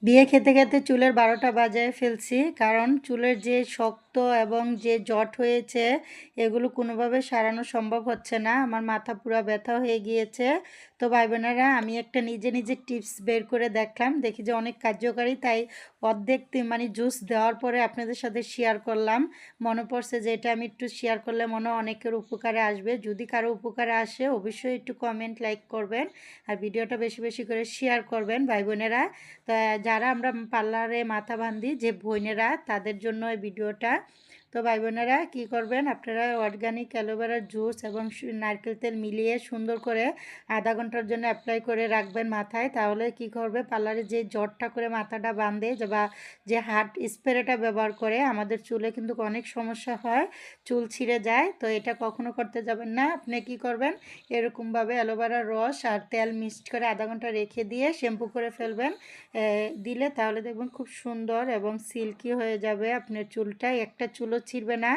বিয়ে খেতে খেতে চুলের ১২টা বাজায় ফেলছি, কারণ চুলের যে শক্ত এবং যে জট হয়েছে এগুলো কোনোভাবে সারানো সম্ভব হচ্ছে না। আমার মাথা পুরা ব্যথা হয়ে গিয়েছে। তো ভাই বোনেরা, আমি একটা নিজে নিজে টিপস বের করে দেখলাম, দেখি যে অনেক কার্যকারী, তাই অর্ধেক মানে জুস দেওয়ার পরে আপনাদের সাথে শেয়ার করলাম। মনে পড়ছে যে এটা আমি একটু শেয়ার করলে মনে হয় অনেকের উপকারে আসবে। যদি কারো উপকারে আসে অবশ্যই একটু কমেন্ট লাইক করবেন আর ভিডিওটা বেশি বেশি করে শেয়ার করবেন ভাই বোনেরা। তা যারা আমরা পার্লারে মাথা বাঁধি যে বোনেরা, তাদের জন্য এই ভিডিওটা। তো ভাই বোনেরা কী করবেন, আপনারা অর্গানিক অ্যালোভেরার জুস এবং নারকেল তেল মিলিয়ে সুন্দর করে আধা ঘন্টার জন্য অ্যাপ্লাই করে রাখবেন মাথায়। তাহলে কি করবে, পার্লারে যে জটটা করে মাথাটা বাঁধে বা যে হার্ট স্প্রেটা ব্যবহার করে, আমাদের চুলে কিন্তু অনেক সমস্যা হয়, চুল ছিঁড়ে যায়। তো এটা কখনো করতে যাবেন না। আপনি কি করবেন, এরকমভাবে অ্যালোভেরার রস আর তেল মিক্সড করে আধা ঘন্টা রেখে দিয়ে শ্যাম্পু করে ফেলবেন দিলে, তাহলে দেখবেন খুব সুন্দর এবং সিল্কি হয়ে যাবে আপনার চুলটা, একটা চুলও ছিঁড়বে না।